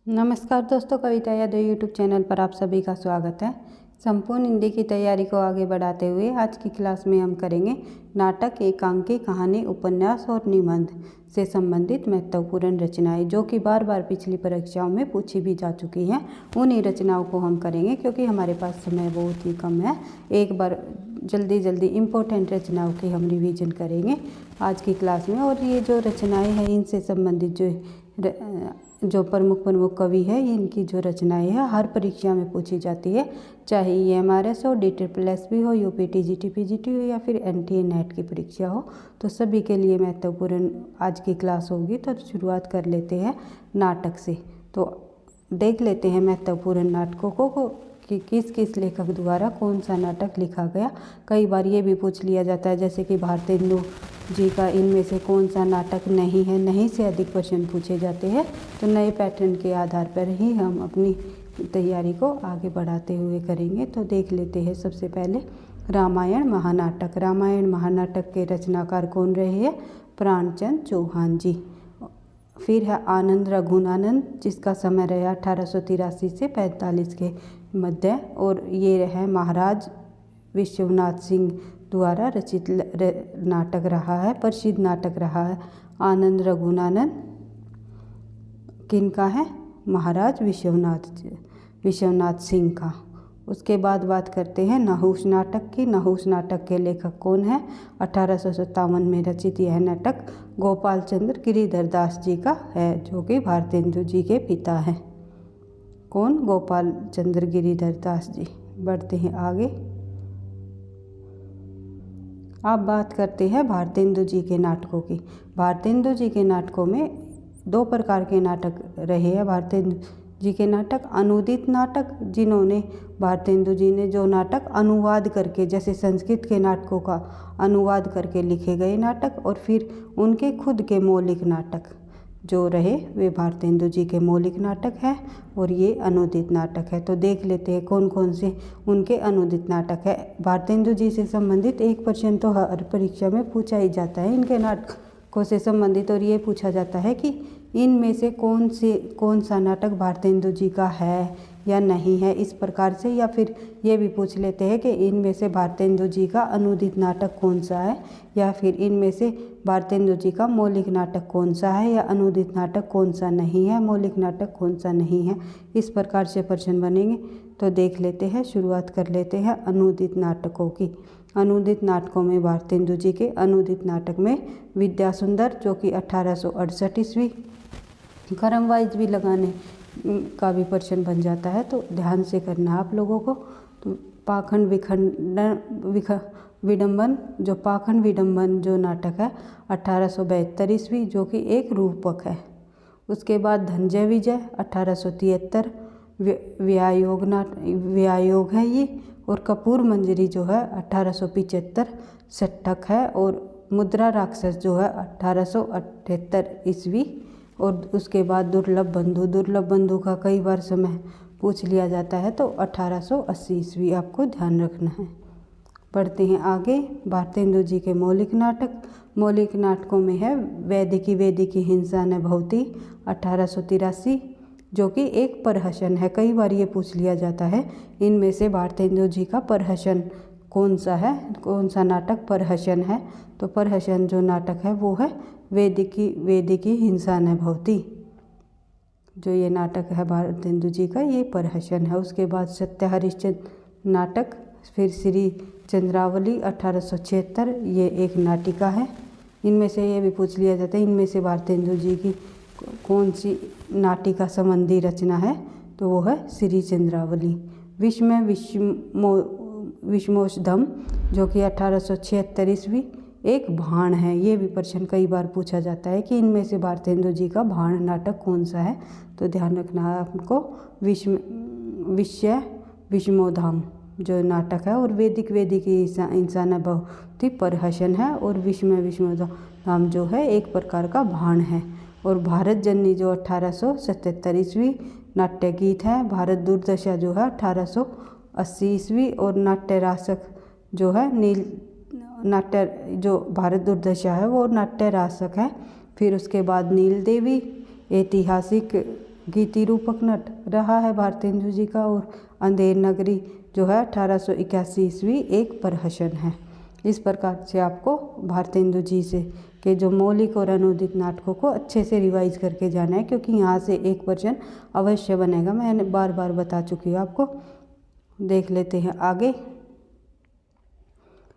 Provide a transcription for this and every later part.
नमस्कार दोस्तों, कविता Yadav YouTube channel पर आप सभी का स्वागत है। संपूर्ण हिंदी की तैयारी को आगे बढ़ाते हुए आज की क्लास में हम करेंगे नाटक, एकांकी, कहानी, उपन्यास और निबंध से संबंधित महत्वपूर्ण रचनाएं जो कि बार बार पिछली परीक्षाओं में पूछी भी जा चुकी हैं। उन्हीं रचनाओं को हम करेंगे क्योंकि हमारे पास समय बहुत ही कम है। एक बार जल्दी इम्पोर्टेंट रचनाओं की हम रिवीजन करेंगे आज की क्लास में। और ये जो रचनाएँ हैं इनसे संबंधित जो प्रमुख कवि है, इनकी जो रचनाएं है हर परीक्षा में पूछी जाती है, चाहे EMRS हो, DSSS हो, UP TGT PGT हो या फिर NTA NET की परीक्षा हो, तो सभी के लिए महत्वपूर्ण आज की क्लास होगी। तो शुरुआत कर लेते हैं नाटक से। तो देख लेते हैं महत्वपूर्ण नाटकों को कि किस किस लेखक द्वारा कौन सा नाटक लिखा गया। कई बार ये भी पूछ लिया जाता है जैसे कि भारतेंदु जी का इनमें से कौन सा नाटक नहीं है। नहीं से अधिक प्रश्न पूछे जाते हैं, तो नए पैटर्न के आधार पर ही हम अपनी तैयारी को आगे बढ़ाते हुए करेंगे। तो देख लेते हैं सबसे पहले रामायण महानाटक। रामायण महानाटक के रचनाकार कौन रहे हैं? प्राणचंद चौहान जी। फिर है आनंद रघुनानंद, जिसका समय रहा 1883 से 45 के मध्य, और ये है महाराज विश्वनाथ सिंह द्वारा रचित नाटक रहा है, प्रसिद्ध नाटक रहा है। आनंद रघुनानंद किनका है? महाराज विश्वनाथ सिंह का। उसके बाद बात करते हैं नहुष नाटक की। नहुष नाटक के लेखक कौन है? 1857 में रचित यह नाटक गोपाल चंद्र गिरिधर दास जी का है, जो कि भारतेंदु जी के पिता हैं। कौन? गोपाल चंद्र गिरिधर दास जी। बढ़ते हैं आगे। अब बात करते हैं भारतेंदु जी के नाटकों की। भारतेंदु जी के नाटकों में दो प्रकार के नाटक रहे हैं। भारतेंदु जी के नाटक अनुदित नाटक, जिन्होंने भारतेंदु जी ने जो नाटक अनुवाद करके, जैसे संस्कृत के नाटकों का अनुवाद करके लिखे गए नाटक, और फिर उनके खुद के मौलिक नाटक जो रहे वे भारतेंदु जी के मौलिक नाटक है, और ये अनुदित नाटक है। तो देख लेते हैं कौन कौन से उनके अनुदित नाटक है। भारतेंदु जी से संबंधित एक प्रश्न तो हर परीक्षा में पूछा ही जाता है इनके नाटकों से संबंधित, और ये पूछा जाता है कि इनमें से कौन सा नाटक भारतेंदु जी का है या नहीं है, इस प्रकार से। या फिर ये भी पूछ लेते हैं कि इनमें से भारतेंदु जी का अनुदित नाटक कौन सा है, या फिर इनमें से भारतेंदु जी का मौलिक नाटक कौन सा है, या अनुदित नाटक कौन सा नहीं है, मौलिक नाटक कौन सा नहीं है। इस प्रकार से प्रश्न बनेंगे। तो देख लेते हैं, शुरुआत कर लेते हैं अनुदित नाटकों की। अनुदित नाटकों में भारतेंदु जी के अनुदित नाटक में विद्यासुंदर, जो कि 1868 ईस्वी, क्रम वाइज भी लगाने का भी प्रश्न बन जाता है, तो ध्यान से करना आप लोगों को। तो पाखंड विडंबन, जो पाखंड विडंबन जो नाटक है 1872 ईस्वी, जो कि एक रूपक है। उसके बाद धनंजय विजय 1873, व्यायोग है ये। और कपूर मंजरी जो है 1875 षटक है। और मुद्रा राक्षस जो है 1878 ईस्वी। और उसके बाद दुर्लभ बंधु का कई बार समय पूछ लिया जाता है, तो 1880 ईस्वी आपको ध्यान रखना है। पढ़ते हैं आगे। भारतेंदु जी के मौलिक नाटकों में है वेदिकी हिंसा न भवती 1883, जो कि एक प्रहसन है। कई बार ये पूछ लिया जाता है इनमें से भारतेंदु जी का प्रहसन कौन सा है, कौन सा नाटक प्रहसन है। तो प्रहसन जो नाटक है वो है वेदिकी हिंसा न भवती, जो ये नाटक है भारतेंदु जी का, ये प्रहसन है। उसके बाद सत्य हरिश्चंद्र नाटक, फिर श्री चंद्रावली 1876, ये एक नाटिका है। इनमें से ये भी पूछ लिया जाता है इनमें से भारतेंदु जी की कौन सी नाटिका संबंधी रचना है, तो वो है श्री चंद्रावली। विषमोषधम, जो कि 1876 ईस्वी, एक भाण है। ये भी प्रश्न कई बार पूछा जाता है कि इनमें से भारतेंदु जी का भाण नाटक कौन सा है, तो ध्यान रखना है आपको। विषमोधाम जो नाटक है, और वेदिकी इंसान भवती प्रहसन है, और विषमोधाम जो है एक प्रकार का भाण है। और भारत जननी जो 1877 ईस्वी नाट्य गीत है। भारत दुर्दशा जो है 1880 ईस्वी, और नाट्य रासक जो है जो भारत दुर्दशा है वो नाट्य रासक है। फिर उसके बाद नील देवी ऐतिहासिक गीति रूपक नट रहा है भारतेंदु जी का। और अंधेर नगरी जो है 1881 ईस्वी एक प्रहसन है। इस प्रकार से आपको भारतेंदु जी से के जो मौलिक और अनुदित नाटकों को अच्छे से रिवाइज करके जाना है, क्योंकि यहाँ से एक क्वेश्चन अवश्य बनेगा। मैंने बार बार बता चुकी हूँ आपको। देख लेते हैं आगे।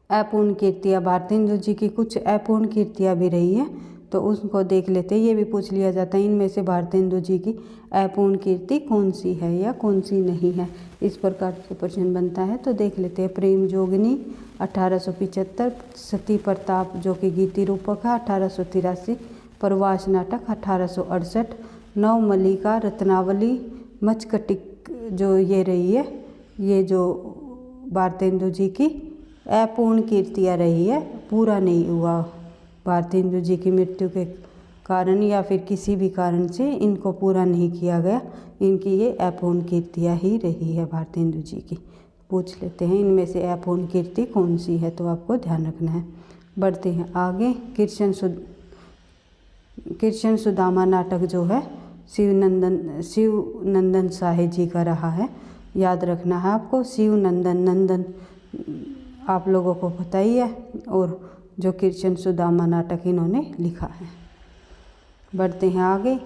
अपूर्ण कीर्तियाँ, भारतेंदु जी की कुछ अपूर्ण कीर्तियाँ भी रही हैं, तो उसको देख लेते हैं। ये भी पूछ लिया जाता है इनमें से भारतेंदु जी की अपूर्ण कीर्ति कौन सी है या कौन सी नहीं है, इस प्रकार से प्रश्न बनता है। तो देख लेते हैं। प्रेम जोगिनी 1875, सती प्रताप जो कि गीति रूपक है 1883, प्रवास नाटक 1868, नव मल्लिका, रत्नावली, मचकटिक जो ये रही है, ये जो भारतेंदु जी की अपूर्ण कीर्तियाँ रही है, पूरा नहीं हुआ भारतेंदु जी की मृत्यु के कारण या फिर किसी भी कारण से इनको पूरा नहीं किया गया, इनकी ये अपूर्ण कीर्तियाँ ही रही है भारतेंदु जी की। पूछ लेते हैं इनमें से अपूर्ण कीर्ति कौन सी है, तो आपको ध्यान रखना है। बढ़ते हैं आगे। कृष्ण सुदामा नाटक जो है शिवनंदन साहे जी का रहा है, याद रखना है आपको। शिवनंदन आप लोगों को पता ही है, और जो कृष्ण सुदामा नाटक इन्होंने लिखा है। बढ़ते हैं आगे।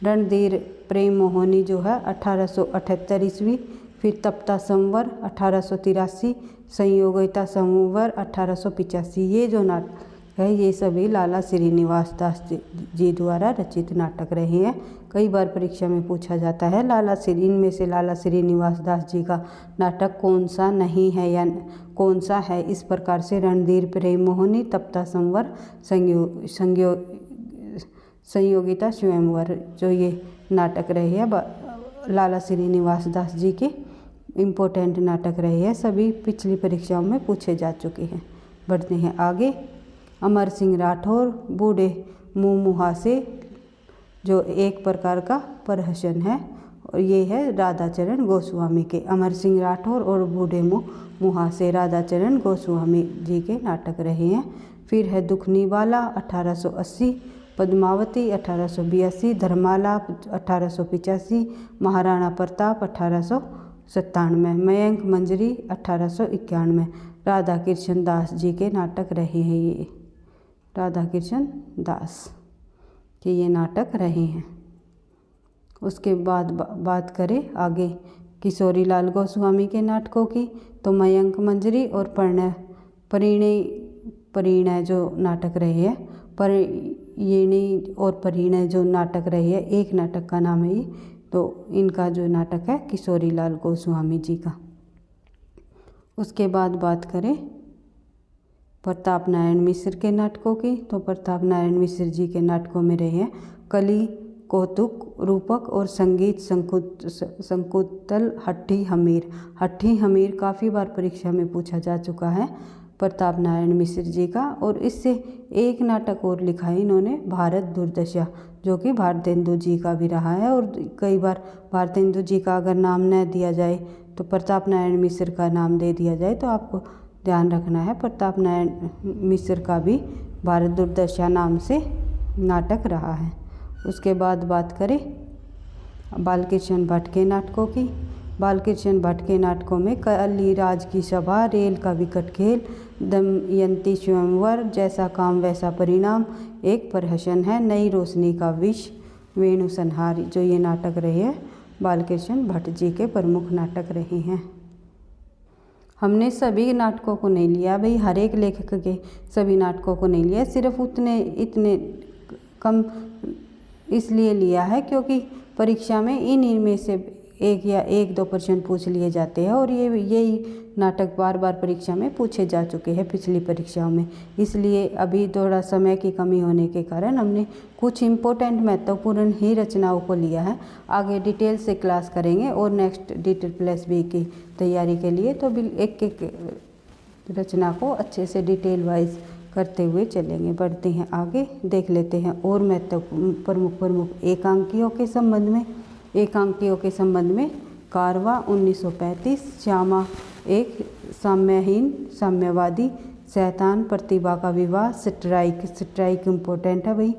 रणधीर प्रेम मोहिनी जो है 1878 ईस्वी, फिर तप्ता संवर 1883, संयोगिता संवर 1885। ये जो नाटक है ये सभी लाला श्रीनिवास दास जी द्वारा रचित नाटक रहे हैं। कई बार परीक्षा में पूछा जाता है इनमें से लाला श्रीनिवास दास जी का नाटक कौन सा नहीं है या कौन सा है। इस प्रकार से रणधीर प्रेम मोहिनी, तप्ता संवर, संयोगिता स्वयंवर जो ये नाटक रहे हैं लाला श्रीनिवास दास जी के इम्पोर्टेंट नाटक रहे हैं, सभी पिछली परीक्षाओं में पूछे जा चुके हैं। बढ़ते हैं आगे। अमर सिंह राठौर, बूढ़े मुँह मुहासे जो एक प्रकार का प्रहसन है, और ये है राधाचरण गोस्वामी के। अमर सिंह राठौर और बूढ़े मुँह मुहासे राधाचरण गोस्वामी जी के नाटक रहे हैं। फिर है दुखनीवाला 1880, पद्मावती 1882, धर्माला 1885, महाराणा प्रताप 1897, मयंक मंजरी 1891। राधा कृष्ण दास जी के नाटक रहे हैं ये, राधा कृष्ण दास के ये नाटक रहे हैं। उसके बाद बात करें आगे किशोरी लाल गोस्वामी के नाटकों की, तो मयंक मंजरी और परिणय जो नाटक रहे हैं, परिणी और परिणय जो नाटक रहे हैं, एक नाटक का नाम है ये, तो इनका जो नाटक है किशोरी लाल गोस्वामी जी का। उसके बाद बात करें प्रताप नारायण मिश्र के नाटकों की, तो प्रताप नारायण मिश्र जी के नाटकों में रहे हैं कली, कौतुक, रूपक और संगीत संकुतल, हट्टी हमीर काफ़ी बार परीक्षा में पूछा जा चुका है प्रताप नारायण मिश्र जी का। और इससे एक नाटक और लिखा है इन्होंने, भारत दुर्दशा, जो कि भारतेंदु जी का भी रहा है। और कई बार भारतेंदु जी का अगर नाम न दिया जाए तो प्रताप नारायण मिश्र का नाम दे दिया जाए, तो आपको ध्यान रखना है प्रताप नारायण मिश्र का भी भारत दुर्दशा नाम से नाटक रहा है। उसके बाद बात करें बालकृष्ण भट्ट के नाटकों की। बालकृष्ण भट्ट के नाटकों में कलिराज की सभा, रेल का विकट खेल, दमयंती स्वयंवर, जैसा काम वैसा परिणाम एक प्रहसन है, नई रोशनी का विष, वेणु संहार, जो ये नाटक रहे हैं बालकृष्ण भट्ट जी के प्रमुख नाटक रहे हैं। हमने सभी नाटकों को नहीं लिया भाई, हर एक लेखक के सभी नाटकों को नहीं लिया, सिर्फ इतने कम इसलिए लिया है क्योंकि परीक्षा में इनमें से एक या एक दो प्रश्न पूछ लिए जाते हैं, और यही नाटक बार बार परीक्षा में पूछे जा चुके हैं पिछली परीक्षाओं में। इसलिए अभी थोड़ा समय की कमी होने के कारण हमने कुछ इम्पोर्टेंट महत्वपूर्ण ही रचनाओं को लिया है। आगे डिटेल से क्लास करेंगे और नेक्स्ट डिटेल प्लस बी की तैयारी के लिए तो एक एक रचना को अच्छे से डिटेल वाइज करते हुए चलेंगे। बढ़ते हैं आगे, देख लेते हैं और प्रमुख एकांकियों के संबंध में। एकांकियों के संबंध में कारवा 1935, श्यामा एक साम्यहीन साम्यवादी, शैतान प्रतिभा का विवाह, स्ट्राइक इम्पोर्टेंट है भाई,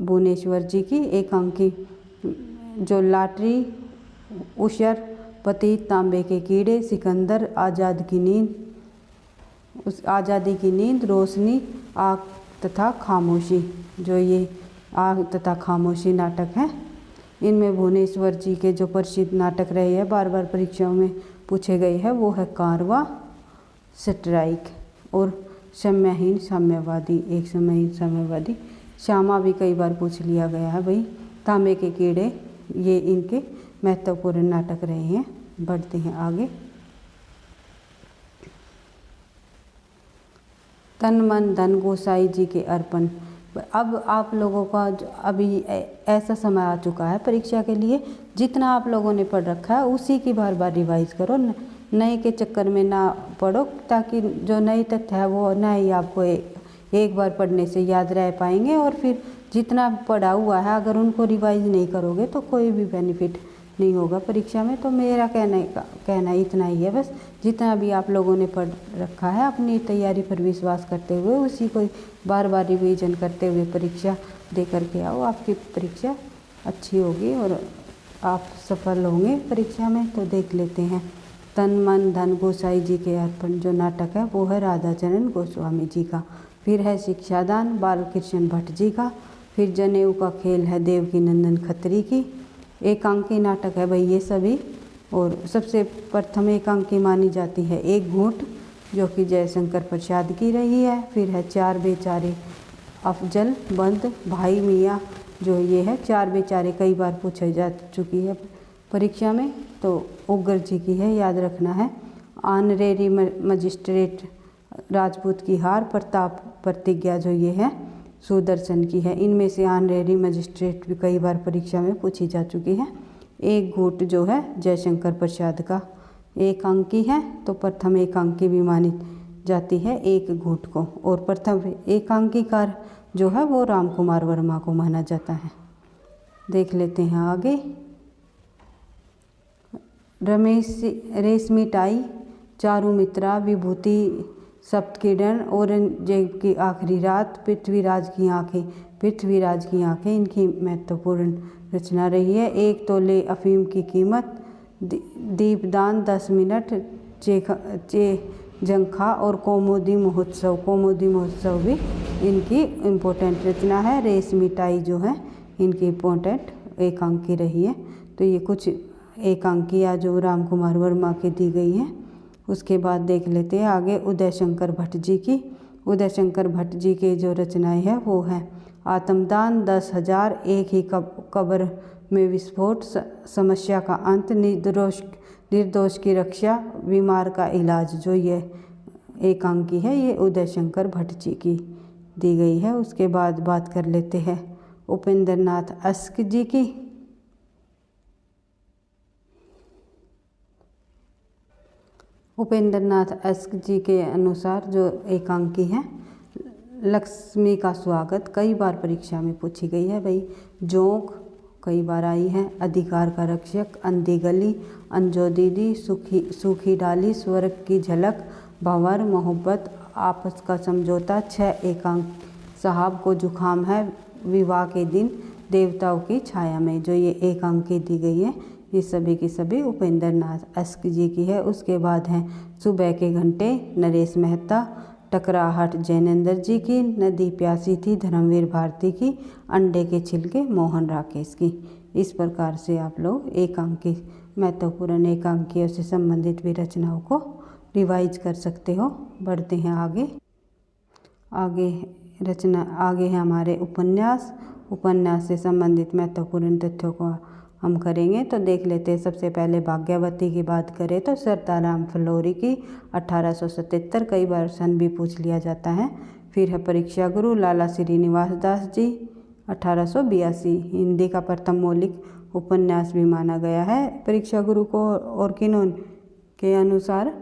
भुवनेश्वर जी की एकांकी जो लॉटरी, उशर, पति, तांबे के कीड़े, सिकंदर, आज़ादी की नींद, रोशनी, आग तथा खामोशी। जो ये आग तथा खामोशी नाटक है, इनमें भुवनेश्वर जी के जो प्रसिद्ध नाटक रहे हैं, बार बार परीक्षाओं में पूछे गए हैं, वो है कारवां, स्ट्राइक और साम्यहीन साम्यवादी। एक साम्यहीन साम्यवादी। श्यामा भी कई बार पूछ लिया गया है भाई। तांबे के कीड़े, ये इनके महत्वपूर्ण नाटक रहे हैं। बढ़ते हैं आगे। तन मन धन गोसाई जी के अर्पण। अब आप लोगों का अभी ऐसा समय आ चुका है परीक्षा के लिए, जितना आप लोगों ने पढ़ रखा है उसी की बार बार रिवाइज करो, नए के चक्कर में ना पढ़ो, ताकि जो नए तथ्य है वो ना ही आपको एक बार पढ़ने से याद रह पाएंगे, और फिर जितना पढ़ा हुआ है अगर उनको रिवाइज नहीं करोगे तो कोई भी बेनिफिट नहीं होगा परीक्षा में। तो मेरा कहना इतना ही है बस। जितना भी आप लोगों ने पढ़ रखा है अपनी तैयारी पर विश्वास करते हुए उसी को बार बार रिवीजन करते हुए परीक्षा दे करके आओ। आपकी परीक्षा अच्छी होगी और आप सफल होंगे परीक्षा में। तो देख लेते हैं तन मन धन गोसाई जी के अर्पण। जो नाटक है वो है राधाचरण गोस्वामी जी का। फिर है शिक्षादान बालकृष्ण भट्ट जी का। फिर जनेऊ का खेल है देवकी नंदन खत्री की। एकांकी नाटक है भाई ये सभी। और सबसे प्रथम एकांकी मानी जाती है एक घूंट, जो कि जयशंकर प्रसाद की रही है। फिर है चार बेचारे अफजल बंद भाई मियाँ, जो ये है चार बेचारे कई बार पूछी जा चुकी है परीक्षा में, तो उग्र जी की है, याद रखना है। ऑनरेरी मजिस्ट्रेट राजपूत की हार प्रताप प्रतिज्ञा, जो ये है सुदर्शन की है। इनमें से ऑनरेरी मजिस्ट्रेट भी कई बार परीक्षा में पूछी जा चुकी है। एक घूंट जो है जयशंकर प्रसाद का एक अंकी है, तो प्रथम एकांकी भी मानी जाती है एक घूंट को। और प्रथम एकांकीकार जो है वो राम कुमार वर्मा को माना जाता है। देख लेते हैं आगे। रमेश रेशमी टाई, चारुमित्रा, विभूति, सप्तकिरण, औरंगजेब की आखिरी रात, पृथ्वीराज की आंखें। पृथ्वीराज की आंखें इनकी महत्वपूर्ण रचना रही है। एक तोले अफीम की कीमत, दीपदान, 10 मिनट, जंखा और कौमुदी महोत्सव। कौमुदी महोत्सव भी इनकी इम्पोर्टेंट रचना है। रेशमी टाई जो है इनकी इम्पोर्टेंट एकांकी रही है। तो ये कुछ एकांकियाँ जो राम कुमार वर्मा की दी गई हैं। उसके बाद देख लेते हैं आगे उदय शंकर भट्ट जी की। उदय शंकर भट्ट जी के जो रचनाएं हैं वो है आत्मदान, 10,000, एक ही कब्र में विस्फोट, समस्या का अंत, निर्दोष की रक्षा, बीमार का इलाज। जो ये एकांकी है ये उदय शंकर भट्ट जी की दी गई है। उसके बाद बात कर लेते हैं उपेंद्र नाथ अस्क जी की। उपेंद्र नाथ अस्क जी के अनुसार जो एकांकी है लक्ष्मी का स्वागत, कई बार परीक्षा में पूछी गई है भाई। जोंक कई बार आई है। अधिकार का रक्षक, अंधी गली, अंजो दीदी, सूखी डाली, स्वर्ग की झलक, भंवर, मोहब्बत, आपस का समझौता। 6 एकांक साहब को जुखाम है, विवाह के दिन, देवताओं की छाया में। जो ये एकांकी दी गई है ये सभी की सभी उपेंद्र नाथ अस्क जी की है। उसके बाद हैं सुबह के घंटे, नरेश मेहता, टकराहट जैनेंद्र जी की, नदी प्यासी थी, धर्मवीर भारती की, अंडे के छिलके मोहन राकेश की। इस प्रकार से आप लोग एकांकी महत्वपूर्ण एकांकियों से संबंधित भी रचनाओं को रिवाइज कर सकते हो। बढ़ते हैं आगे। आगे है हमारे उपन्यास। उपन्यास से संबंधित महत्वपूर्ण तथ्यों को हम करेंगे। तो देख लेते हैं सबसे पहले भाग्यवती की बात करें तो सरदाराम फ्लोरी की 1877, कई बार सन भी पूछ लिया जाता है। फिर है परीक्षा गुरु लाला श्रीनिवास दास जी 1882, हिंदी का प्रथम मौलिक उपन्यास भी माना गया है परीक्षा गुरु को। और किन्हों के अनुसार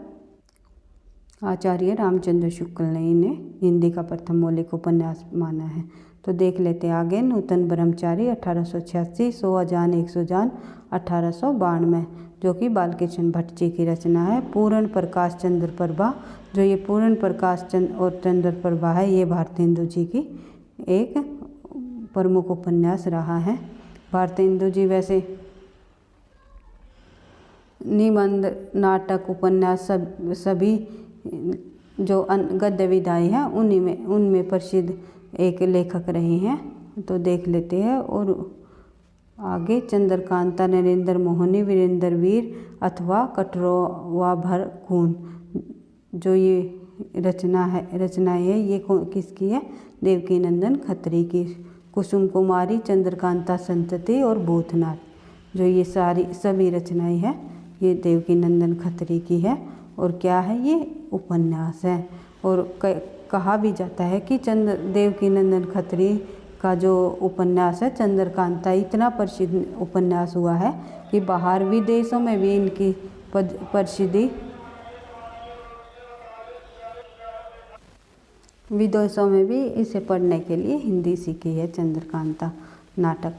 आचार्य रामचंद्र शुक्ल ने इन्हें हिंदी का प्रथम मौलिक उपन्यास माना है। तो देख लेते हैं आगे। नूतन ब्रह्मचारी 1886, 100 अजान 100 जान 1892, जो कि बालकृष्ण भट्ट जी की रचना है। पूर्ण प्रकाश चंद्र प्रभा, जो ये पूर्ण प्रकाश और चंद्र प्रभा है ये भारतेंदु जी की एक प्रमुख उपन्यास रहा है। भारतेंदु जी वैसे निबंध, नाटक, उपन्यास सभी जो गद्य विधाएँ हैं उनमें प्रसिद्ध एक लेखक रहे हैं। तो देख लेते हैं। और आगे चंद्रकांता, नरेंद्र मोहनी, वीरेंद्र वीर अथवा कठोरवा भर खून, जो ये रचनाएँ है ये किसकी है? देवकीनंदन खत्री की। कुसुम कुमारी, चंद्रकांता संतति और भूतनाथ, जो ये सभी रचनाएँ हैं ये देवकीनंदन खत्री की है। और क्या है? ये उपन्यास है। और कहा भी जाता है कि देवकीनंदन खत्री का जो उपन्यास है चंद्रकांता इतना प्रसिद्ध उपन्यास हुआ है कि बाहर विदेशों में भी इनकी प्रसिद्धि, विदेशों में भी इसे पढ़ने के लिए हिंदी सीखी है। चंद्रकांता नाटक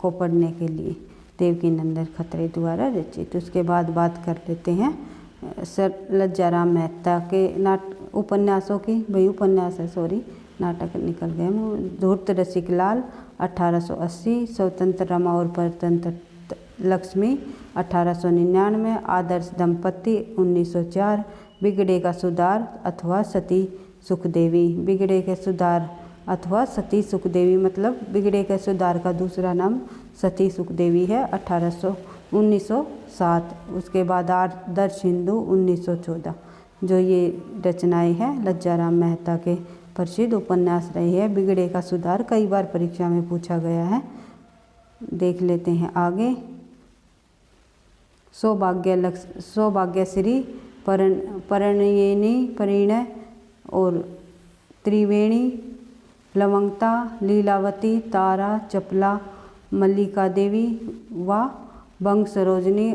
को पढ़ने के लिए देवकीनंदन खत्री द्वारा रचित। उसके बाद बात कर लेते हैं सर लज्जाराम मेहता के उपन्यासों की। भाई उपन्यास है, सॉरी, नाटक निकल गए। धूर्त रसिकलाल 1880, स्वतंत्र रमा और परतंत्र लक्ष्मी 1899, आदर्श दंपति 1904, बिगड़े का सुधार अथवा सती सुखदेवी। बिगड़े के सुधार अथवा सती सुखदेवी मतलब बिगड़े के सुधार का दूसरा नाम सती सुखदेवी है, 1907। उसके बाद आदर्श हिंदू 1914। जो ये रचनाएँ हैं लज्जाराम मेहता के प्रसिद्ध उपन्यास रही है। बिगड़े का सुधार कई बार परीक्षा में पूछा गया है। देख लेते हैं आगे। सौभाग्यश्री, परिणयिनी, परिणय और त्रिवेणी, लवंगता, लीलावती, तारा, चपला, मल्लिका देवी व बंग सरोजनी,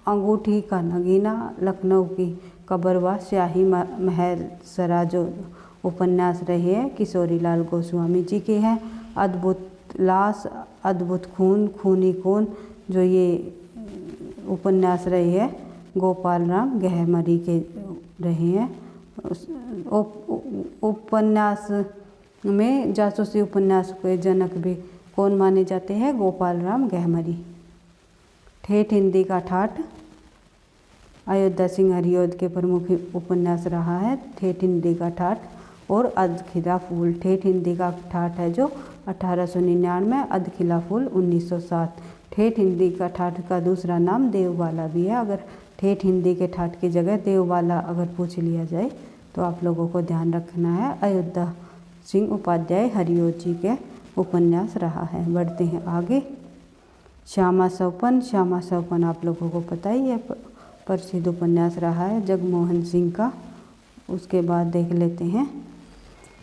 अंगूठी का नगीना, लखनऊ की कब्र व स्याही महल सरा, जो उपन्यास रहे हैं किशोरीलाल गोस्वामी जी के हैं। अद्भुत लाश, अद्भुत खून, खूनी कौन, जो ये उपन्यास रहे हैं गोपाल राम गहमरी के रहे हैं। उपन्यास में जासूसी उपन्यास के जनक भी कौन माने जाते हैं? गोपाल राम गहमरी। ठेठ हिंदी का ठाठ, अयोध्या सिंह हरिऔध के प्रमुख उपन्यास रहा है ठेठ हिंदी का ठाठ। और अधखिला फूल, ठेठ हिंदी का ठाठ है जो 1899, अधखिला फूल 1907। ठेठ हिंदी का ठाठ का दूसरा नाम देवबाला भी है। अगर ठेठ हिंदी के ठाठ की जगह देवबाला अगर पूछ लिया जाए तो आप लोगों को ध्यान रखना है। अयोध्या सिंह उपाध्याय हरिऔध जी के उपन्यास रहा है। बढ़ते हैं आगे। श्यामा सौपन आप लोगों को पता ही है, प्रसिद्ध उपन्यास रहा है जगमोहन सिंह का। उसके बाद देख लेते हैं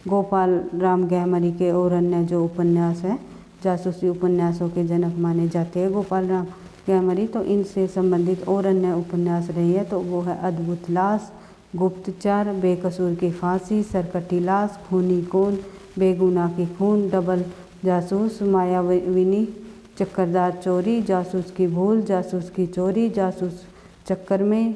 गोपाल राम गहमरी के और अन्य जो उपन्यास है, जासूसी उपन्यासों के जनक माने जाते हैं गोपाल राम गहमरी। तो इनसे संबंधित और अन्य उपन्यास रही है तो वो है अद्भुत लाश, गुप्तचर, बेकसूर की फांसी, सरकटी लाश, खूनी कौन, बेगुनाह की खून, डबल जासूस, मायाविनी, चक्करदार चोरी, जासूस की भूल, जासूस की चोरी, जासूस चक्कर में,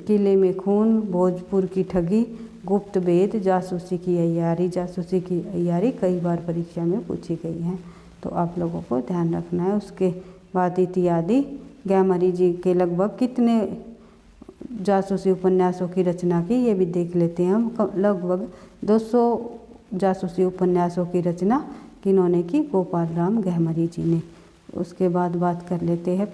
किले में खून, भोजपुर की ठगी, गुप्त भेद, जासूसी की अय्यारी। जासूसी की अय्यारी कई बार परीक्षा में पूछी गई है तो आप लोगों को ध्यान रखना है। उसके बाद इत्यादि गहमरी जी के लगभग कितने जासूसी उपन्यासों की रचना की ये भी देख लेते हैं हम। लगभग 200 जासूसी उपन्यासों की रचना किन्होंने की? गोपाल राम गहमरी जी ने। उसके बाद बात कर लेते हैं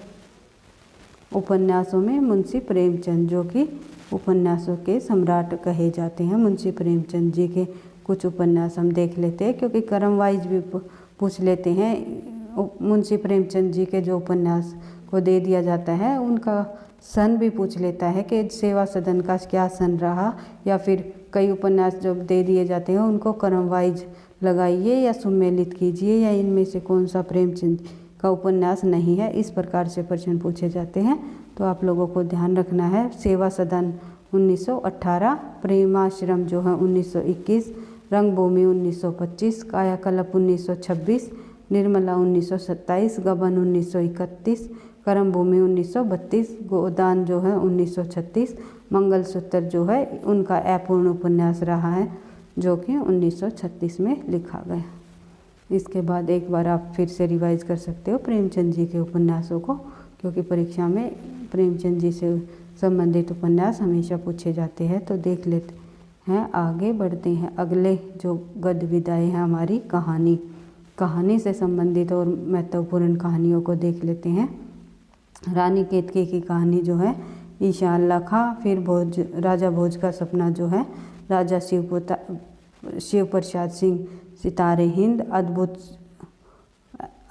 उपन्यासों में मुंशी प्रेमचंद, जो कि उपन्यासों के सम्राट कहे जाते हैं। मुंशी प्रेमचंद जी के कुछ उपन्यास हम देख लेते हैं क्योंकि क्रम वाइज भी पूछ लेते हैं। मुंशी प्रेमचंद जी के जो उपन्यास को दे दिया जाता है उनका सन भी पूछ लेता है कि सेवा सदन का क्या सन रहा, या फिर कई उपन्यास जब दे दिए जाते हैं उनको क्रम वाइज लगाइए या सम्मिलित कीजिए या इनमें से कौन सा प्रेमचंद का उपन्यास नहीं है, इस प्रकार से प्रश्न पूछे जाते हैं। तो आप लोगों को ध्यान रखना है। सेवा सदन 1918, प्रेमाश्रम जो है 1921, रंगभूमि 1925, कायाकल्प 1926, निर्मला 1927, गबन 1931, कर्मभूमि 1932, गोदान जो है 1936, मंगलसूत्र जो है उनका अपूर्ण उपन्यास रहा है जो कि 1936 में लिखा गया। इसके बाद एक बार आप फिर से रिवाइज कर सकते हो प्रेमचंद जी के उपन्यासों को, क्योंकि परीक्षा में प्रेमचंद जी से संबंधित उपन्यास हमेशा पूछे जाते हैं। तो देख लेते हैं, आगे बढ़ते हैं। अगले जो गद्य विधाएँ हैं हमारी कहानी से संबंधित और महत्वपूर्ण कहानियों को देख लेते हैं। रानी केतकी की कहानी जो है ईशा अल्लाह खां, फिर राजा भोज का सपना जो है राजा शिव प्रसाद सिंह, सितारे हिंद,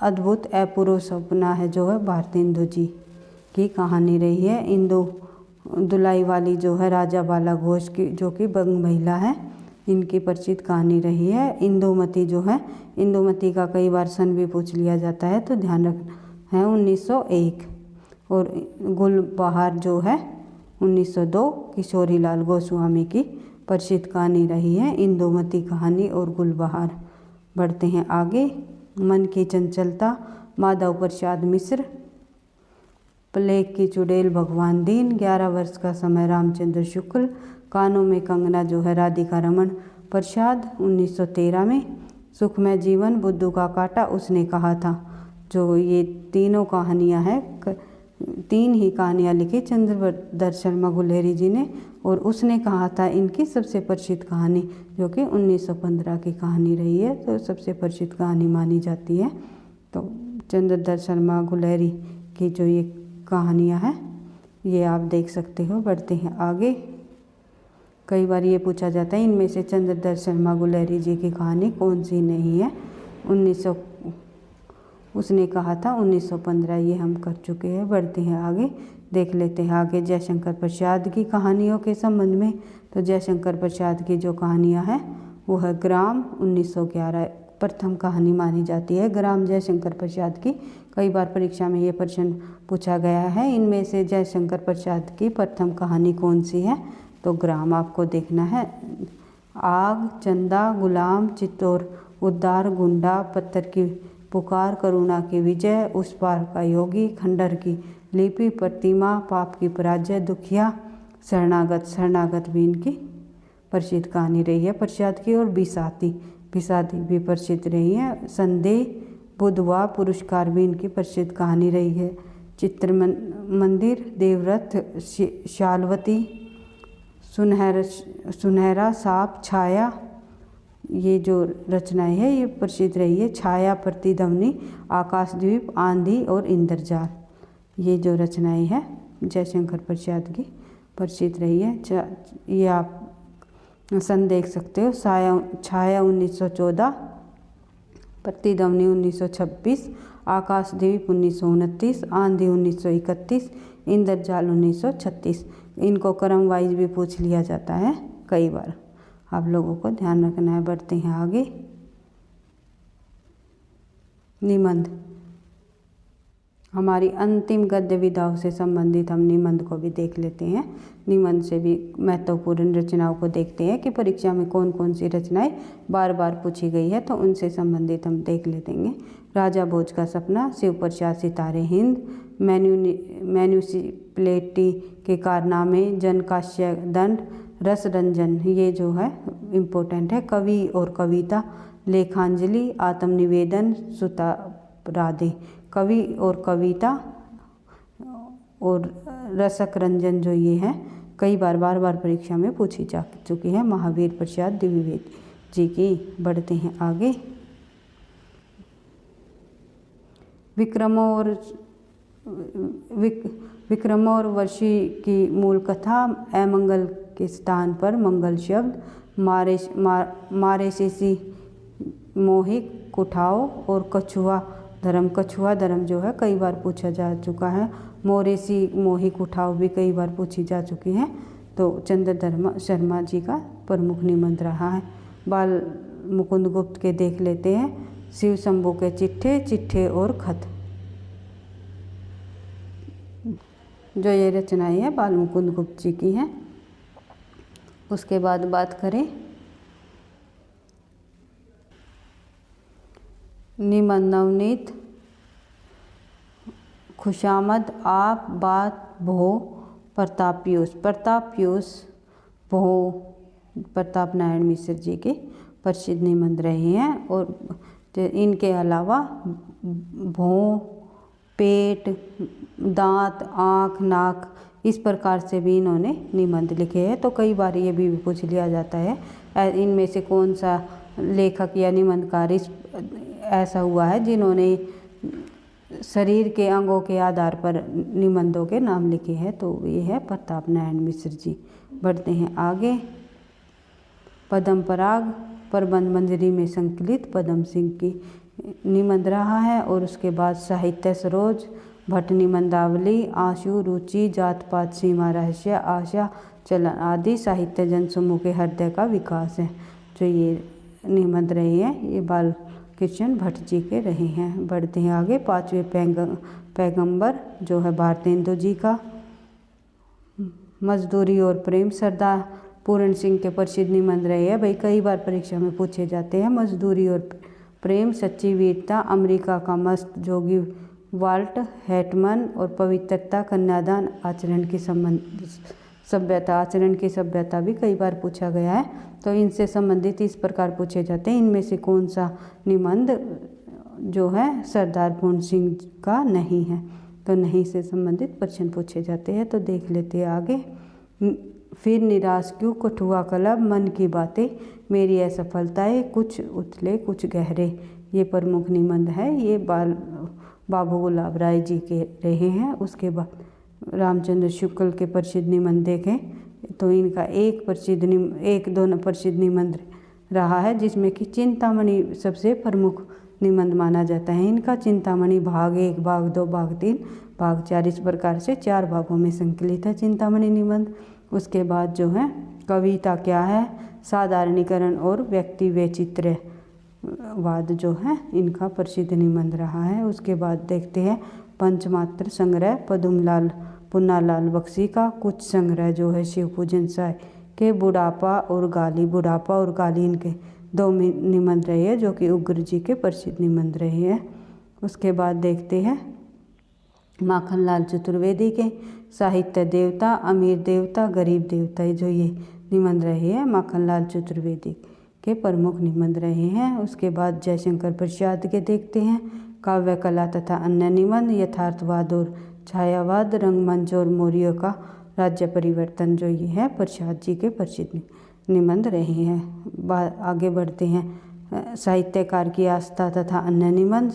अद्भुत अपूर्व सपना है जो है भारतेंदु जी की कहानी रही है। इंदु दुलाई वाली जो है राजा बाला घोष की, जो कि बंग महिला है, इनकी परिचित कहानी रही है। इंदुमती जो है, इंदुमती का कई बार सन भी पूछ लिया जाता है, तो ध्यान रखना है 1901। और गुलबहार जो है 1902 किशोरी लाल गोस्वामी की परिचित कहानी रही है, इंदुमती कहानी और गुलबहार। बढ़ते हैं आगे। मन की चंचलता माधव प्रसाद मिश्र, प्लेग की चुड़ैल भगवान दीन, 11 वर्ष का समय रामचंद्र शुक्ल, कानों में कंगना जो है राधिका रमन प्रसाद 1913 में, सुखमय जीवन बुद्धू का कांटा उसने कहा था। जो ये तीनों कहानियाँ हैं, 3 ही कहानियाँ लिखी चंद्रदत्त शर्मा गुलेरी जी ने, और उसने कहा था इनकी सबसे परिचित कहानी, जो कि 1915 की कहानी रही है, तो सबसे परिचित कहानी मानी जाती है। तो चंद्रदत्त शर्मा गुलेरी की जो ये कहानियाँ हैं ये आप देख सकते हो। बढ़ते हैं आगे। कई बार ये पूछा जाता है इनमें से चंद्रदत्त शर्मा गुलेरी जी की कहानी कौन सी नहीं है। उसने कहा था 1915, ये हम कर चुके हैं। बढ़ते हैं आगे, देख लेते हैं आगे जयशंकर प्रसाद की कहानियों के संबंध में। तो जयशंकर प्रसाद की जो कहानियाँ हैं वो है ग्राम 1911, प्रथम कहानी मानी जाती है ग्राम जयशंकर प्रसाद की। कई बार परीक्षा में ये प्रश्न पूछा गया है, इनमें से जयशंकर प्रसाद की प्रथम कहानी कौन सी है, तो ग्राम आपको देखना है। आग, चंदा, गुलाम, चित्तौर, उद्धार, गुंडा, पत्थर की पुकार, करुणा की विजय, उस पार का योगी, खंडर की लिपि, प्रतिमा, पाप की पराजय, दुखिया, शरणागत भी इनकी परिचित कहानी रही है प्रसाद की। और बिसाती भी परिचित रही है। संदेह, बुधवा, पुरस्कार भी इनकी परिचित कहानी रही है। चित्र मंदिर, देवव्रत, शालवती, सुनहरा सांप, छाया, ये जो रचनाएं है ये प्रसिद्ध रही है। छाया, प्रतिध्वनि, आकाशद्वीप, आंधी और इंद्रजाल, ये जो रचनाएं हैं जयशंकर प्रसाद की प्रसिद्ध रही है। ये आप सन देख सकते हो। छाया 1914, प्रतिध्वनि 1926, आकाशद्वीप 1929, आंधी 1931, इंद्रजाल 1936। इनको क्रम वाइज भी पूछ लिया जाता है कई बार, आप लोगों को ध्यान रखना है। बढ़ते हैं आगे। निबंध, हमारी अंतिम गद्य विधाओं से संबंधित हम निबंध को भी देख लेते हैं। निबंध से भी महत्वपूर्ण रचनाओं को देखते हैं कि परीक्षा में कौन कौन सी रचनाएं बार बार पूछी गई है, तो उनसे संबंधित हम देख लेंगे। राजा भोज का सपना, शिव प्रसाद, सितारे हिंद, म्युनिसिपैलिटी के कारनामे, जनकाश्य दंड, रस रंजन, ये जो है इम्पोर्टेंट है। कवि और कविता, लेखांजलि, आत्मनिवेदन, सुताराधे। कवि और कविता और रसक रंजन जो ये है कई बार परीक्षा में पूछी जा चुकी है महावीर प्रसाद द्विवेदी जी की। बढ़ते हैं आगे। विक्रम और वर्षी की मूल कथा, अमंगल के स्थान पर मंगल शब्द, मारेशिसी मोहिक कुठाओ और कछुआ धर्म जो है कई बार पूछा जा चुका है। मोरेसी मोहिक उठाओ भी कई बार पूछी जा चुकी है। तो चंद्रदत्त शर्मा जी का प्रमुख निबंध रहा है। बाल मुकुंद गुप्त के देख लेते हैं। शिव शंभू के चिट्ठे और खत, जो ये रचनाएं हैं बाल मुकुंद गुप्त जी की हैं। उसके बाद बात करें निबंध नवनीत, खुशामद, आप, बात, भो, प्रतापयुष भो प्रताप नारायण मिश्र जी के प्रसिद्ध निबंध रहे हैं। और इनके अलावा भौं, पेट, दांत, आँख, नाक, इस प्रकार से भी इन्होंने निबंध लिखे हैं। तो कई बार ये भी पूछ लिया जाता है इनमें से कौन सा लेखक या निबंधकार ऐसा हुआ है जिन्होंने शरीर के अंगों के आधार पर निबंधों के नाम लिखे हैं। तो ये है प्रताप नारायण मिश्र जी। बढ़ते हैं आगे। पद्म पराग प्रबंध मंजरी में संकलित पद्म सिंह की निबंध रहा है। और उसके बाद साहित्य सरोज, भट्ट निबंधावली, आंसू, रुचि, जात पात, सीमा रहस्य, आशा, चलन आदि साहित्य जनसमूह के हृदय का विकास है। जो ये निबंध रहे हैं ये बाल कृष्ण भट्ट जी के रहे हैं। बढ़ते हैं आगे। पांचवें पैगंबर जो है भारतेंदु जी का मजदूरी और प्रेम, सरदार पूरण सिंह के प्रसिद्ध निबंध रहे हैं। भाई कई बार परीक्षा में पूछे जाते हैं। मजदूरी और प्रेम, सच्ची वीरता, अमेरिका का मस्त जोगी वाल्ट हैटमन और पवित्रता, कन्यादान, आचरण की सभ्यता, आचरण की सभ्यता भी कई बार पूछा गया है। तो इनसे संबंधित इस प्रकार पूछे जाते हैं। इनमें से कौन सा निबंध जो है सरदार पूर्ण सिंह का नहीं है। तो नहीं से संबंधित प्रश्न पूछे जाते हैं। तो देख लेते हैं आगे। फिर निराश क्यों, कठुआ क्लब, मन की बातें, मेरी असफलताएं, कुछ उथले कुछ गहरे, ये प्रमुख निबंध है। ये बाबू गुलाब राय जी के रहे हैं। उसके बाद रामचंद्र शुक्ल के प्रसिद्ध निबंध देखें तो इनका एक दो प्रसिद्ध निबंध रहा है, जिसमें कि चिंतामणि सबसे प्रमुख निबंध माना जाता है। इनका चिंतामणि भाग 1, भाग 2, भाग 3, भाग 4 इस प्रकार से 4 भागों में संकलित है चिंतामणि निबंध। उसके बाद जो है कविता क्या है, साधारणीकरण और व्यक्ति वैचित्र्यवाद जो है इनका प्रसिद्ध निबंध रहा है। उसके बाद देखते हैं पंचमात्र संग्रह पदुमलाल पुन्नालाल बख्शी का, कुछ संग्रह जो है शिव पूजन साय के बुढ़ापा और गाली इनके 2 निबंध रहे हैं जो कि उग्र जी के प्रसिद्ध निबंध रहे हैं। उसके बाद देखते हैं माखनलाल चतुर्वेदी के साहित्य देवता, अमीर देवता, गरीब देवता, जो ये निबंध रहे हैं माखनलाल चतुर्वेदी के प्रमुख निबंध रहे हैं। उसके बाद जयशंकर प्रसाद के देखते हैं काव्य कला तथा अन्य निबंध, यथार्थवाद और छायावाद, रंगमंच और मौर्यों का राज्य परिवर्तन, जो ये है प्रसाद जी के प्रसिद्ध निबंध रहे हैं। आगे बढ़ते हैं साहित्यकार की आस्था तथा अन्य निबंध,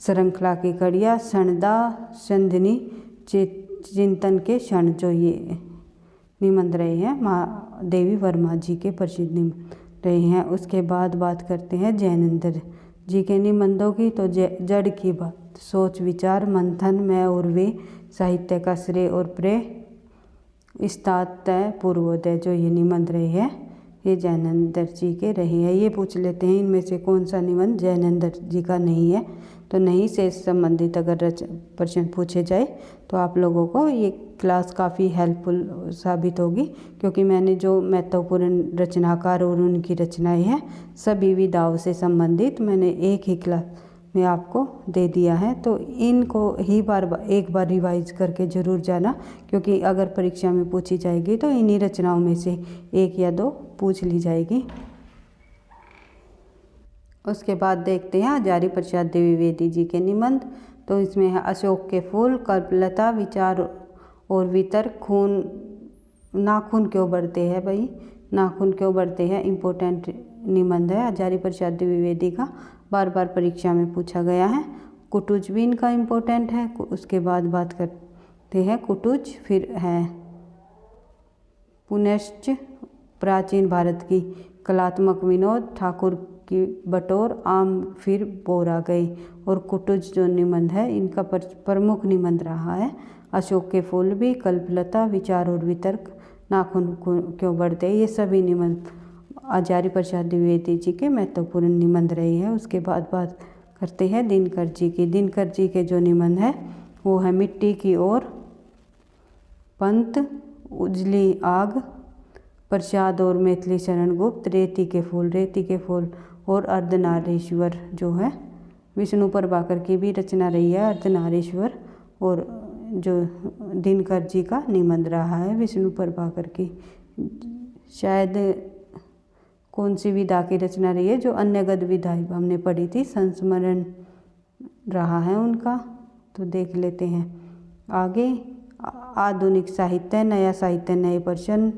श्रृंखला की कड़िया, क्षणदा, संधिनी, चिंतन के क्षण, जो ये निबंध रहे हैं महादेवी वर्मा जी के प्रसिद्ध निबंध रहे हैं। उसके बाद बात करते हैं जैनेंद्र जी के निबंधों की। तो जड़ की बात, सोच विचार, मंथन, मैं और वे, साहित्य का श्रेय और प्रेय, स्तात्तय, पूर्वोदय, जो ये निबंध रहे हैं ये जैनेंद्र जी के रहे हैं। ये पूछ लेते हैं इनमें से कौन सा निबंध जैनेंद्र जी का नहीं है। तो नहीं से संबंधित अगर प्रश्न पूछे जाए तो आप लोगों को ये क्लास काफ़ी हेल्पफुल साबित होगी, क्योंकि मैंने जो महत्वपूर्ण रचनाकार और उनकी रचनाएं हैं सभी विधाओं से संबंधित मैंने एक ही क्लास में आपको दे दिया है। तो इनको ही एक बार रिवाइज करके ज़रूर जाना, क्योंकि अगर परीक्षा में पूछी जाएगी तो इन्हीं रचनाओं में से 1 या 2 पूछ ली जाएगी। उसके बाद देखते हैं हजारी प्रसाद द्विवेदी जी के निबंध। तो इसमें है अशोक के फूल, कल्पलता, विचार और वितर्क, नाखून क्यों बढ़ते हैं, भाई नाखून क्यों बढ़ते हैं, इम्पोर्टेंट निबंध है हजारी प्रसाद द्विवेदी का, बार बार परीक्षा में पूछा गया है। कुटुज भी इनका इम्पोर्टेंट है। उसके बाद बात करते हैं कुटुज, फिर है पुनश्च, प्राचीन भारत की कलात्मक विनोद, ठाकुर की बटोर, आम, फिर बोरा गई। और कुटुज जो निबंध है इनका प्रमुख निबंध रहा है। अशोक के फूल भी, कल्पलता, विचार और वितर्क, नाखून क्यों बढ़ते, ये सभी निबंध हजारी प्रसाद द्विवेदी जी के महत्वपूर्ण निबंध रहे हैं। उसके बाद बात करते हैं दिनकर जी की। दिनकर जी के जो निबंध है वो है मिट्टी की ओर, पंत, उजली आग, प्रसाद और मैथिली शरण गुप्त, रेती के फूल और अर्धनारीश्वर, जो है विष्णु प्रभाकर की भी रचना रही है अर्धनारीश्वर, और जो दिनकर जी का निबंध रहा है विष्णु प्रभाकर की। शायद कौन सी विधा की रचना रही है? जो अन्य गद्य विधा हमने पढ़ी थी, संस्मरण रहा है उनका। तो देख लेते हैं आगे। आधुनिक साहित्य, नया साहित्य, नए प्रश्न,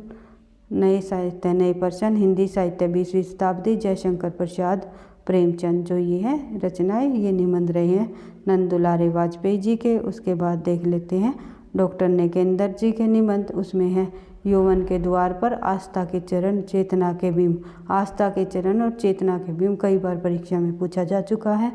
नए साहित्य नए प्रश्न, हिंदी साहित्य 20वीं शताब्दी, जयशंकर प्रसाद, प्रेमचंद। जो ये है रचनाएं, ये निबंध रहे हैं नंद दुलारे वाजपेयी जी के। उसके बाद देख लेते हैं डॉक्टर नेकेंद्र जी के निबंध। उसमें है यौवन के द्वार पर, आस्था के चरण, चेतना के बिंब। आस्था के चरण और चेतना के बिंब कई बार परीक्षा में पूछा जा चुका है।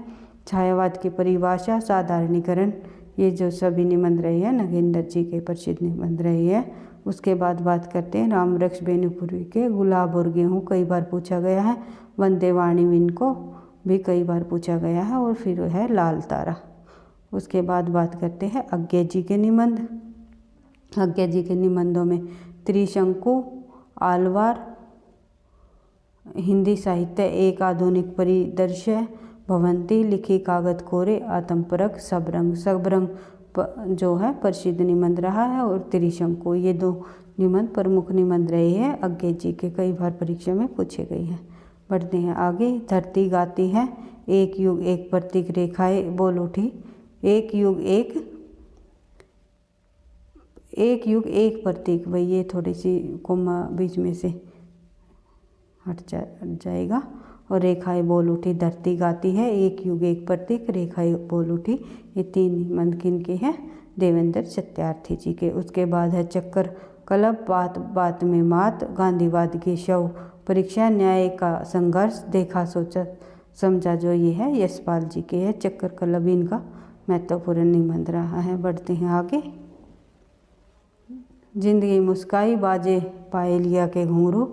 छायावाद की परिभाषा, साधारणीकरण, ये जो सभी निबंध रहे हैं नगेंद्र जी के प्रसिद्ध निबंध रहे हैं। उसके बाद बात करते हैं रामवृक्ष बेनीपुरी के गुलाब और गेहूँ, कई बार पूछा गया है। वंदे वाणी को भी कई बार पूछा गया है। और फिर है लाल तारा। उसके बाद बात करते हैं अज्ञे जी के निबंध। अज्ञे जी के निबंधों में त्रिशंकु, आलवार, हिंदी साहित्य एक आधुनिक परिदृश्य, भवंती, लिखी कागज कोरे, आत्मपरक, सबरंग। सबरंग जो है प्रसिद्ध निबंध रहा है। और त्रिशंकु, ये 2 निबंध प्रमुख निबंध रहे हैं अज्ञे जी के, कई बार परीक्षा में पूछे गए हैं। बढ़ते हैं आगे। धरती गाती है, एक युग एक प्रतीक, रेखाएं बोल उठी। एक युग एक प्रतीक, भाई ये थोड़ी सी कोमा बीच में से हट जाएगा। और रेखाएं बोल उठी, धरती गाती है, एक युग एक प्रतीक, रेखाएं बोल उठी। ये 3 निबंध किनके हैं? देवेंद्र सत्यार्थी जी के। उसके बाद है चक्कर कलब, बात बात में मात, गांधीवाद के शव, परीक्षा, न्याय का संघर्ष, देखा सोचा समझा। जो ये है यशपाल जी के है। चक्कर कलब इनका महत्वपूर्ण निबंध रहा है। बढ़ते हैं आगे। जिंदगी मुस्काई, बाजे पायलिया के घुंघरू,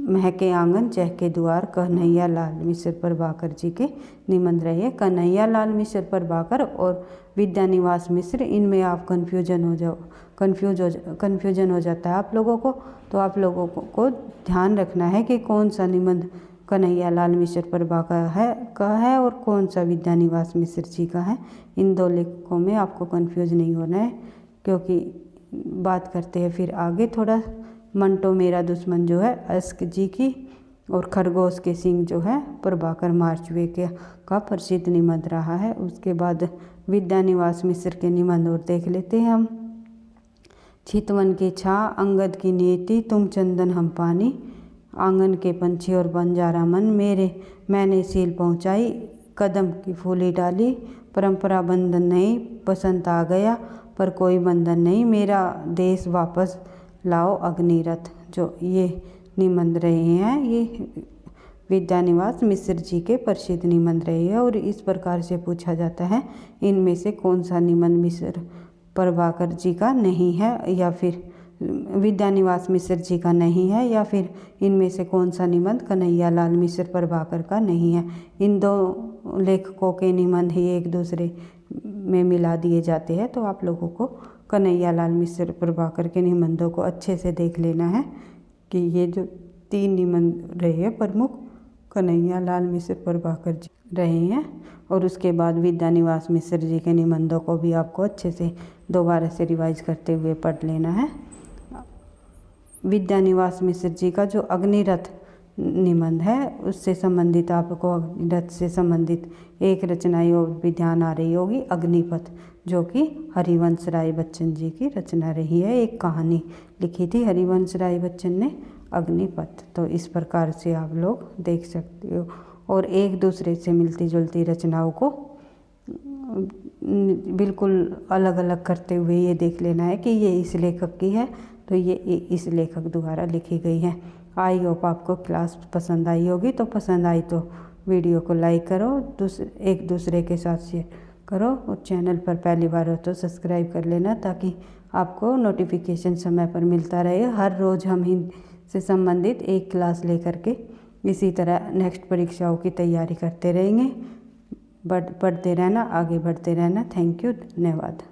महके आंगन चहके द्वार, कन्हैया लाल मिश्र प्रभाकर जी के निबंध रहे हैं। कन्हैया लाल मिश्र प्रभाकर और विद्यानिवास मिश्र, इनमें आप कन्फ्यूजन हो जाता है आप लोगों को। तो आप लोगों को ध्यान रखना है कि कौन सा निबंध कन्हैया लाल मिश्र प्रभाकर का है और कौन सा विद्यानिवास मिश्र जी का है। इन 2 लेखकों में आपको कन्फ्यूज नहीं होना है। क्योंकि बात करते हैं फिर आगे थोड़ा। मंटो मेरा दुश्मन जो है अस्क जी की, और खरगोश के सिंह जो है प्रभाकर मार्चवे के का प्रसिद्ध निबंध रहा है। उसके बाद विद्यानिवास मिश्र के निबंध और देख लेते हैं हम। चितवन की छा, अंगद की नीति, तुम चंदन हम पानी, आंगन के पंछी और बंजारा मन, मैंने सील पहुँचाई, कदम की फूली डाली, परंपरा बंधन नहीं, बसंत आ गया पर कोई बंधन नहीं, मेरा देश वापस लाओ अग्निरथ। जो ये निबंध रहे हैं ये विद्यानिवास मिश्र जी के प्रसिद्ध निबंध रहे हैं। और इस प्रकार से पूछा जाता है इनमें से कौन सा निबंध मिश्र प्रभाकर जी का नहीं है, या फिर विद्यानिवास मिश्र जी का नहीं है, या फिर इनमें से कौन सा निबंध कन्हैया लाल मिश्र प्रभाकर का नहीं है। इन 2 लेखकों के निबंध ही एक दूसरे में मिला दिए जाते हैं। तो आप लोगों को कन्हैया लाल मिश्र प्रभाकर के निबंधों को अच्छे से देख लेना है कि ये जो 3 निबंध रहे हैं प्रमुख कन्हैया लाल मिश्र प्रभाकर जी रहे हैं। और उसके बाद विद्यानिवास मिश्र जी के निबंधों को भी आपको अच्छे से दोबारा से रिवाइज करते हुए पढ़ लेना है। विद्यानिवास मिश्र जी का जो अग्निरथ निबंध है उससे संबंधित आपको अग्निरथ से संबंधित एक रचना और भी ध्यान आ रही होगी, अग्निपथ, जो कि हरिवंश राय बच्चन जी की रचना रही है। एक कहानी लिखी थी हरिवंश राय बच्चन ने, अग्निपथ। तो इस प्रकार से आप लोग देख सकते हो। और एक दूसरे से मिलती जुलती रचनाओं को बिल्कुल अलग अलग करते हुए ये देख लेना है कि ये इस लेखक की है तो ये इस लेखक द्वारा लिखी गई है। आई होप आपको क्लास पसंद आई होगी। तो पसंद आई तो वीडियो को लाइक करो, एक दूसरे के साथ शेयर करो, और चैनल पर पहली बार हो तो सब्सक्राइब कर लेना ताकि आपको नोटिफिकेशन समय पर मिलता रहे। हर रोज़ हम हिंदी से संबंधित एक क्लास लेकर के इसी तरह नेक्स्ट परीक्षाओं की तैयारी करते रहेंगे। पढ़ते रहना, आगे बढ़ते रहना। थैंक यू, धन्यवाद।